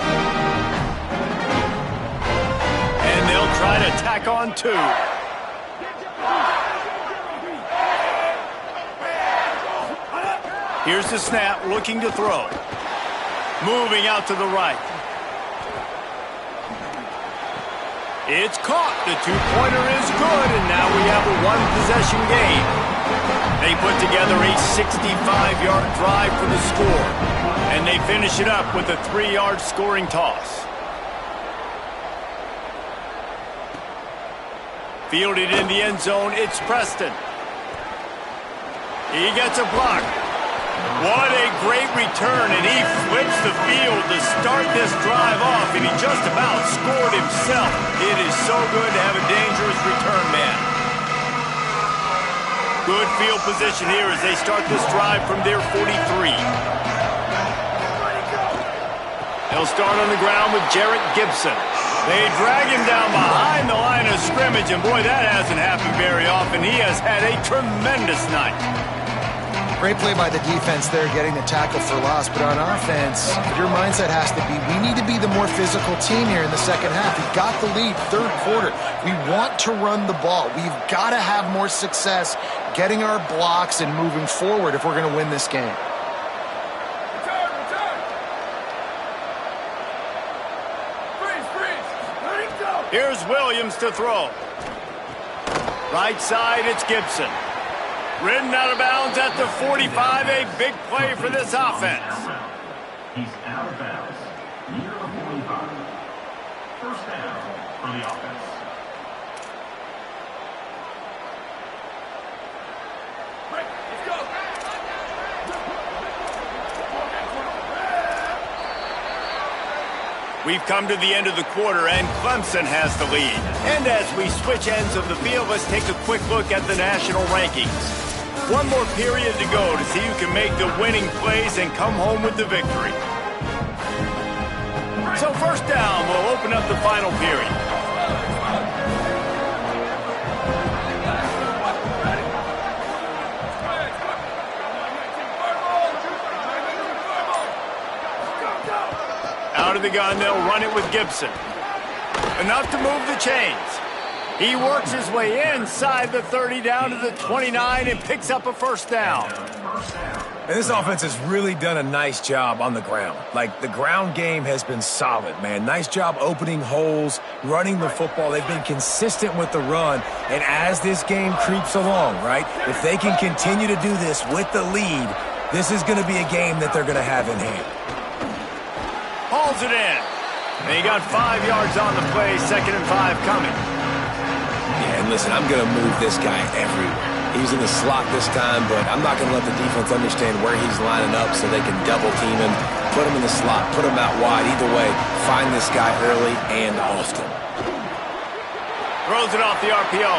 And they'll try to tack on 2. Here's the snap, looking to throw. Moving out to the right. It's caught. The 2-pointer is good, and now we have a 1-possession game. They put together a 65-yard drive for the score, and they finish it up with a 3-yard scoring toss. Fielded in the end zone, it's Preston. He gets a block. What a great return, and he flips the field to start this drive off, and he just about scored himself. It is so good to have a dangerous return man. Good field position here as they start this drive from their 43. They'll start on the ground with Jarrett Gibson. They drag him down behind the line of scrimmage, and boy, that hasn't happened very often. He has had a tremendous night. Great play by the defense there, getting the tackle for loss. But on offense, your mindset has to be, we need to be the more physical team here in the 2nd half. We got the lead, 3rd quarter. We want to run the ball. We've got to have more success getting our blocks and moving forward if we're going to win this game. Here's Williams to throw. Right side, it's Gibson. Ridden out of bounds at the 45, a big play for this offense. He's out of bounds. Near the 45. First down for the offense. Let's go. We've come to the end of the quarter, and Clemson has the lead. And as we switch ends of the field, let's take a quick look at the national rankings. One more period to go to see who can make the winning plays and come home with the victory. So first down, we'll open up the final period. Out of the gun, they'll run it with Gibson. Enough to move the chains. He works his way inside the 30 down to the 29 and picks up a first down. And this offense has really done a nice job on the ground. Like, the ground game has been solid, man. Nice job opening holes, running the football. They've been consistent with the run. And as this game creeps along, right, if they can continue to do this with the lead, this is going to be a game that they're going to have in hand. Hauls it in. And he got 5 yards on the play, 2nd and 5 coming. Yeah, and listen, I'm going to move this guy everywhere. He's in the slot this time, but I'm not going to let the defense understand where he's lining up so they can double team him, put him in the slot, put him out wide. Either way, find this guy early and often. Throws it off the RPO.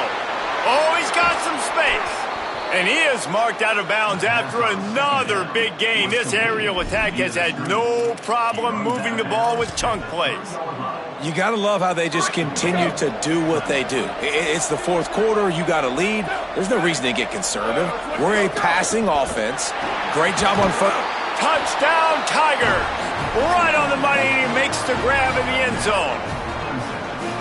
Oh, he's got some space. And he is marked out of bounds after another big gain. This aerial attack has had no problem moving the ball with chunk plays. You got to love how they just continue to do what they do. It's the fourth quarter. You got a lead. There's no reason to get conservative. We're a passing offense. Great job on foot. Touchdown, Tiger. Right on the money, and he makes the grab in the end zone.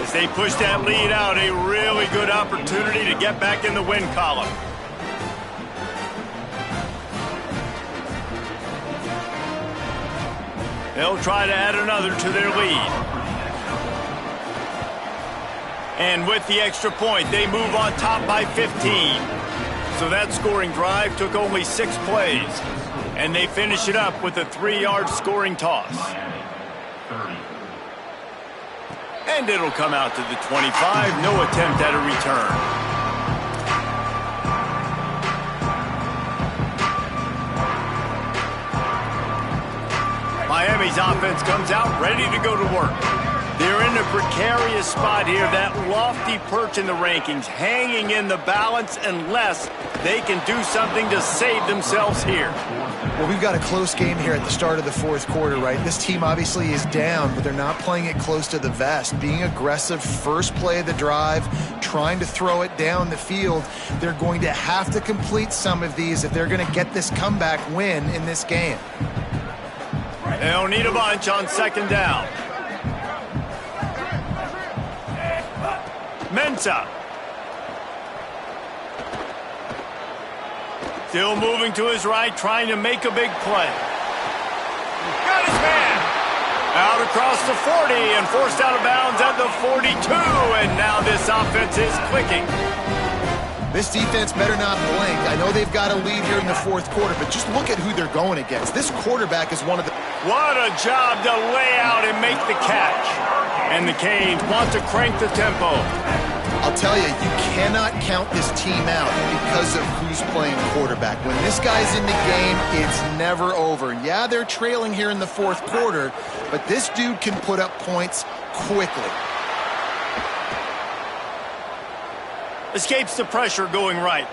As they push that lead out, a really good opportunity to get back in the win column. They'll try to add another to their lead. And with the extra point, they move on top by 15. So that scoring drive took only 6 plays. And they finish it up with a 3-yard scoring toss. And it'll come out to the 25. No attempt at a return. Miami's offense comes out ready to go to work. They're in a precarious spot here, that lofty perch in the rankings, hanging in the balance unless they can do something to save themselves here. Well, we've got a close game here at the start of the fourth quarter, right? This team obviously is down, but they're not playing it close to the vest. Being aggressive, first play of the drive, trying to throw it down the field. They're going to have to complete some of these if they're going to get this comeback win in this game. They'll need a bunch on 2nd down. Mensah. Still moving to his right, trying to make a big play. Got his man. Out across the 40 and forced out of bounds at the 42. And now this offense is clicking. This defense better not blink. I know they've got a lead here in the fourth quarter, but just look at who they're going against. This quarterback is one of the... What a job to lay out and make the catch. And the Canes want to crank the tempo. I'll tell you, you cannot count this team out because of who's playing quarterback. When this guy's in the game, it's never over. Yeah, they're trailing here in the fourth quarter, but this dude can put up points quickly. Escapes the pressure going right.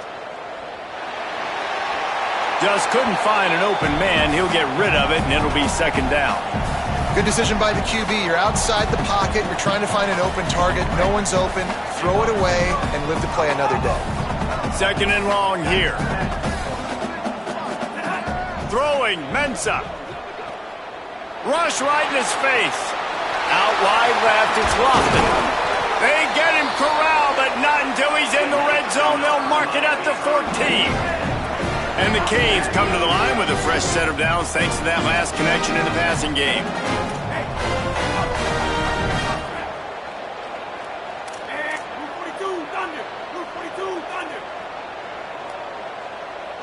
Just couldn't find an open man. He'll get rid of it, and it'll be 2nd down. Good decision by the QB. You're outside the pocket. You're trying to find an open target. No one's open. Throw it away and live to play another day. 2nd and long here. Throwing, Mensah. Rush right in his face. Out wide left, it's Lofton. They get him corralled, but not until he's in the red zone. They'll mark it at the 14. And the Canes come to the line with a fresh set of downs thanks to that last connection in the passing game.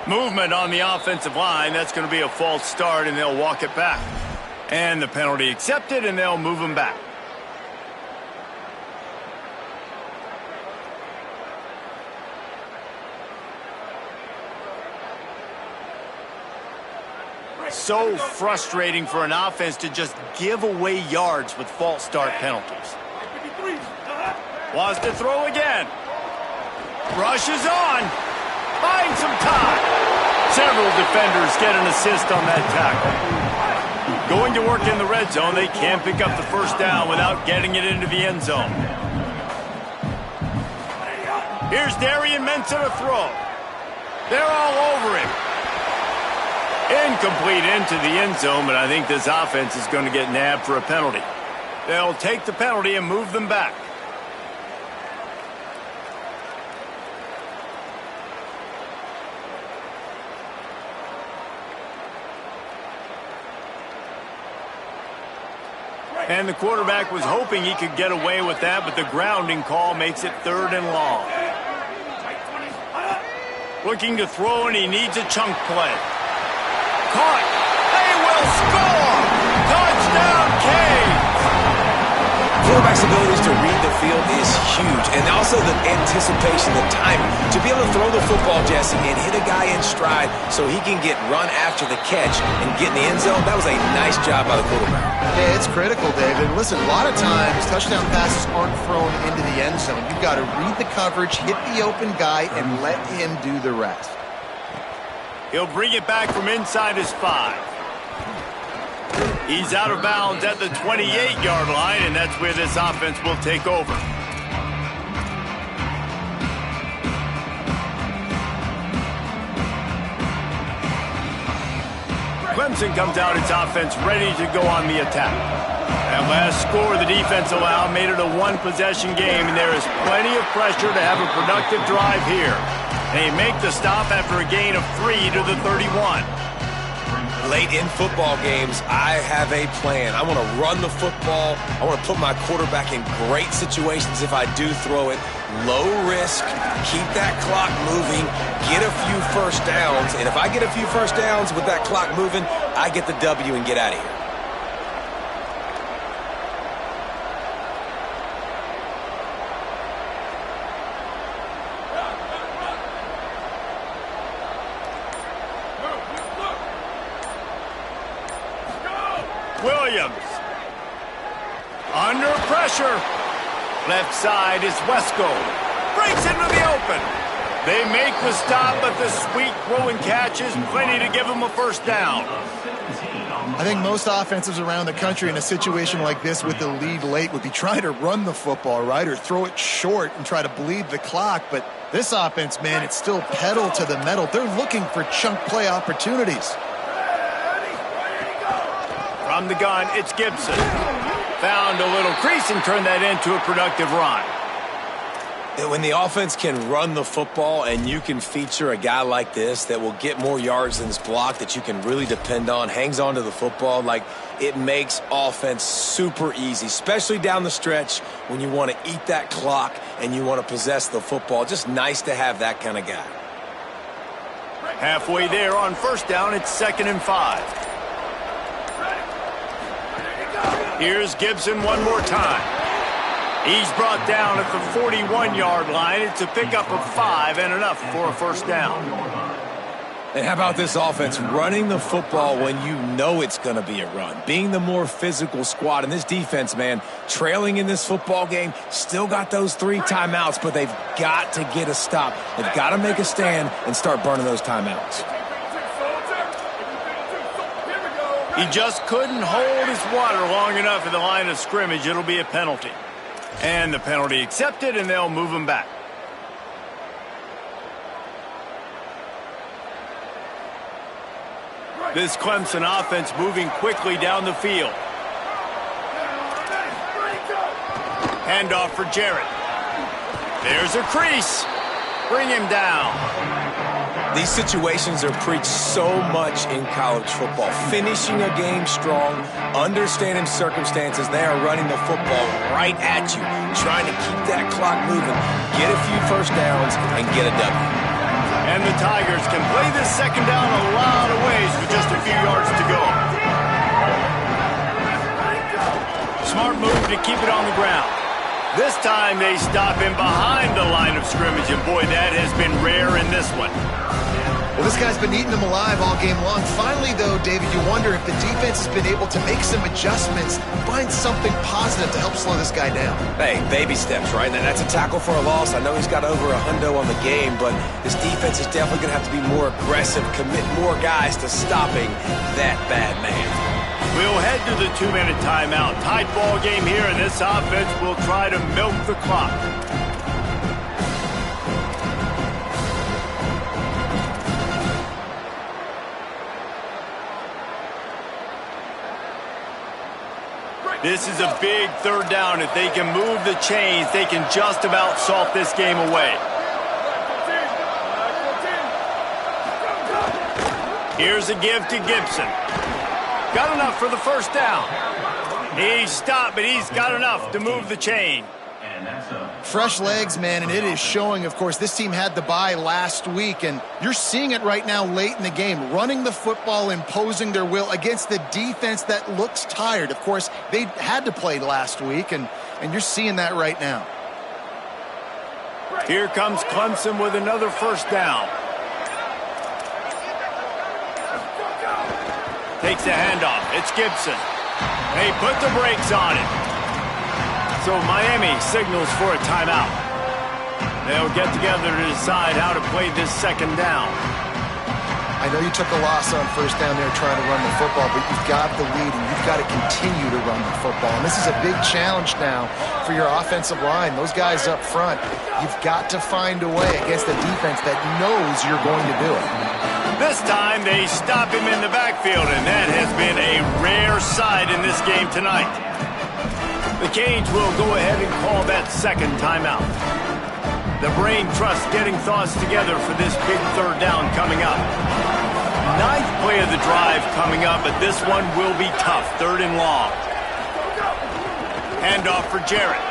Movement on the offensive line. That's going to be a false start, and they'll walk it back. And the penalty accepted, and they'll move him back. So frustrating for an offense to just give away yards with false start penalties. Wants to throw again. Rushes on. Finds some time. Several defenders get an assist on that tackle. Going to work in the red zone, they can't pick up the first down without getting it into the end zone. Here's Darian Mensah to throw. They're all over him. Incomplete into the end zone, but I think this offense is going to get nabbed for a penalty. They'll take the penalty and move them back. And the quarterback was hoping he could get away with that, but the grounding call makes it 3rd and long. Looking to throw, and he needs a chunk play. Caught. They will score. Touchdown, Canes. Quarterback's abilities to read the field is huge, and also the anticipation, the timing. To be able to throw the football, Jesse, and hit a guy in stride so he can get run after the catch and get in the end zone, that was a nice job by the quarterback. Yeah, it's critical, David. Listen, a lot of times touchdown passes aren't thrown into the end zone. You've got to read the coverage, hit the open guy, and let him do the rest. He'll bring it back from inside his 5. He's out of bounds at the 28-yard line, and that's where this offense will take over. Clemson comes out its offense ready to go on the attack. That last score the defense allowed made it a one-possession game, and there is plenty of pressure to have a productive drive here. They make the stop after a gain of 3 to the 31. Late in football games, I have a plan. I want to run the football. I want to put my quarterback in great situations if I do throw it. Low risk, keep that clock moving, get a few first downs. And if I get a few first downs with that clock moving, I get the W and get out of here. Williams. Under pressure. Left side is Wesco. Breaks into the open. They make the stop, but the sweet throw and catch is plenty to give them a first down. I think most offenses around the country in a situation like this with the lead late would be trying to run the football, right, or throw it short and try to bleed the clock. But this offense, man, it's still pedal to the metal. They're looking for chunk play opportunities. From the gun, it's Gibson. Found a little crease and turned that into a productive run. When the offense can run the football and you can feature a guy like this that will get more yards than his block that you can really depend on, hangs on to the football, like it makes offense super easy, especially down the stretch when you want to eat that clock and you want to possess the football. Just nice to have that kind of guy. Halfway there on first down, it's 2nd and 5. Here's Gibson one more time. He's brought down at the 41-yard line. It's a pickup of 5 and enough for a first down. And how about this offense running the football when you know it's going to be a run? Being the more physical squad. And this defense, man, trailing in this football game, still got those 3 timeouts, but they've got to get a stop. They've got to make a stand and start burning those timeouts. He just couldn't hold his water long enough in the line of scrimmage. It'll be a penalty. And the penalty accepted, and they'll move him back. This Clemson offense moving quickly down the field. Handoff for Jarrett. There's a crease. Bring him down. These situations are preached so much in college football. Finishing a game strong, understanding circumstances. They are running the football right at you, trying to keep that clock moving, get a few first downs, and get a W. And the Tigers can play this second down a lot of ways with just a few yards to go. Smart move to keep it on the ground. This time they stop him behind the line of scrimmage, and boy, that has been rare in this one. Well, this guy's been eating them alive all game long. Finally, though, David, you wonder if the defense has been able to make some adjustments, find something positive to help slow this guy down. Hey, baby steps, right? And that's a tackle for a loss. I know he's got over $100 on the game, but this defense is definitely going to have to be more aggressive, commit more guys to stopping that bad man. We'll head to the 2-minute timeout. Tight ball game here, and this offense will try to milk the clock. This is a big third down. If they can move the chains, they can just about salt this game away. Here's a give to Gibson. Got enough for the first down. He stopped, but he's got enough to move the chain. Fresh legs, man, and it is showing. Of course, this team had the bye last week, and you're seeing it right now late in the game, running the football, imposing their will against the defense that looks tired. Of course, they had to play last week, and you're seeing that right now. Here comes Clemson with another first down. Takes the handoff. It's Gibson. They put the brakes on it. So Miami signals for a timeout. They'll get together to decide how to play this second down. I know you took a loss on first down there trying to run the football, but you've got the lead, and you've got to continue to run the football. And this is a big challenge now for your offensive line. Those guys up front, you've got to find a way against a defense that knows you're going to do it. This time they stop him in the backfield, and that has been a rare sight in this game tonight. The Canes will go ahead and call that second timeout. The brain trust getting thoughts together for this big third down coming up. Ninth play of the drive coming up, but this one will be tough. Third and long. Handoff for Jarrett.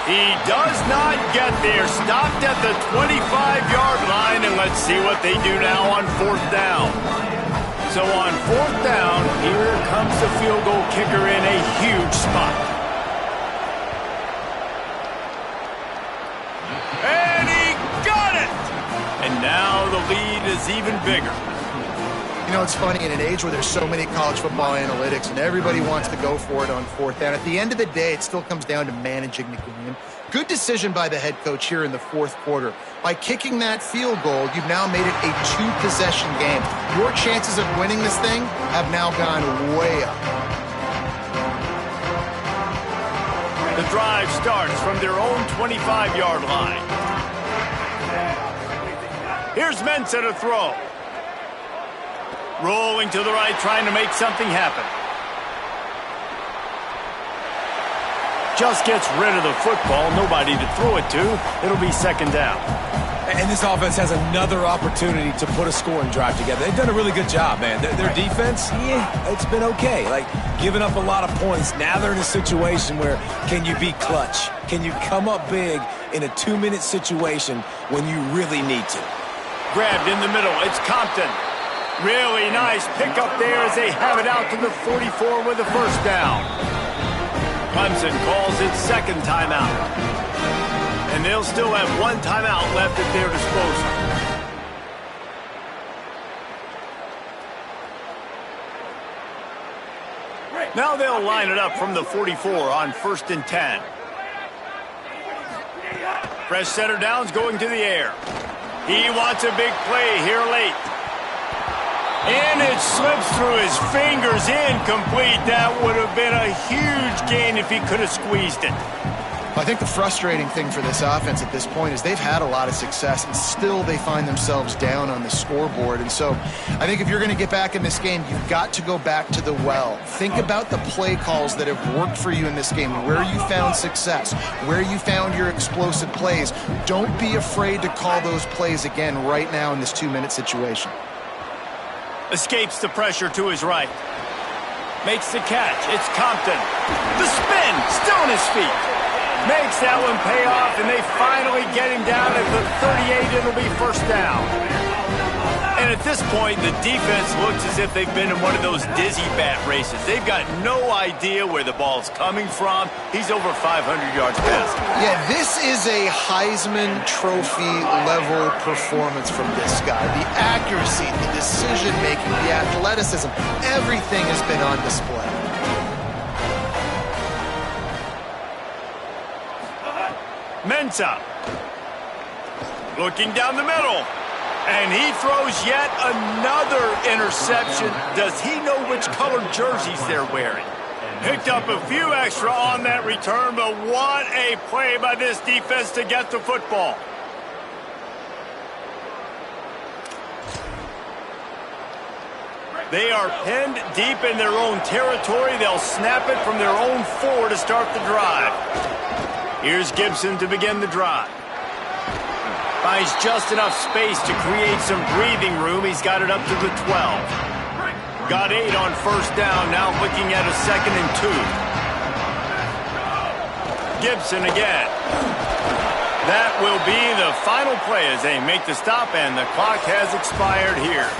He does not get there. Stopped at the 25-yard line, and let's see what they do now on fourth down. So on fourth down, here comes the field goal kicker in a huge spot. And he got it! And now the lead is even bigger. You know, it's funny, in an age where there's so many college football analytics and everybody wants to go for it on fourth down, at the end of the day, it still comes down to managing the game. Good decision by the head coach here in the fourth quarter. By kicking that field goal, you've now made it a two-possession game. Your chances of winning this thing have now gone way up. The drive starts from their own 25-yard line. Here's Mensah to throw. Rolling to the right, trying to make something happen. Just gets rid of the football, nobody to throw it to. It'll be second down. And this offense has another opportunity to put a scoring drive together. They've done a really good job, man. Their defense, yeah, it's been okay. Like, giving up a lot of points. Now they're in a situation where can you be clutch? Can you come up big in a 2-minute situation when you really need to? Grabbed in the middle. It's Compton. Really nice pickup there as they have it out to the 44 with the first down. Clemson calls its second timeout. And they'll still have one timeout left at their disposal. Now they'll line it up from the 44 on 1st and 10. Fresh center downs going to the air. He wants a big play here late. And it slips through his fingers, incomplete. That would have been a huge gain if he could have squeezed it. I think the frustrating thing for this offense at this point is they've had a lot of success, and still they find themselves down on the scoreboard. And so I think if you're going to get back in this game, you've got to go back to the well. Think about the play calls that have worked for you in this game, where you found success, where you found your explosive plays. Don't be afraid to call those plays again right now in this 2-minute situation. Escapes the pressure to his right. Makes the catch. It's Compton. The spin. Still on his feet. Makes that one pay off, and they finally get him down at the 38. It'll be first down. And at this point, the defense looks as if they've been in one of those dizzy bat races. They've got no idea where the ball's coming from. He's over 500 yards passing. Yeah, this is a Heisman Trophy level performance from this guy. The accuracy, the decision-making, the athleticism, everything has been on display. Mensah looking down the middle, and he throws yet another interception. Does he know which colored jerseys they're wearing? Picked up a few extra on that return, but what a play by this defense to get the football. They are pinned deep in their own territory. They'll snap it from their own 4 to start the drive. Here's Gibson to begin the drive. Finds just enough space to create some breathing room. He's got it up to the 12. Got 8 on first down. Now looking at a 2nd and 2. Gibson again. That will be the final play as they make the stop, and the clock has expired here.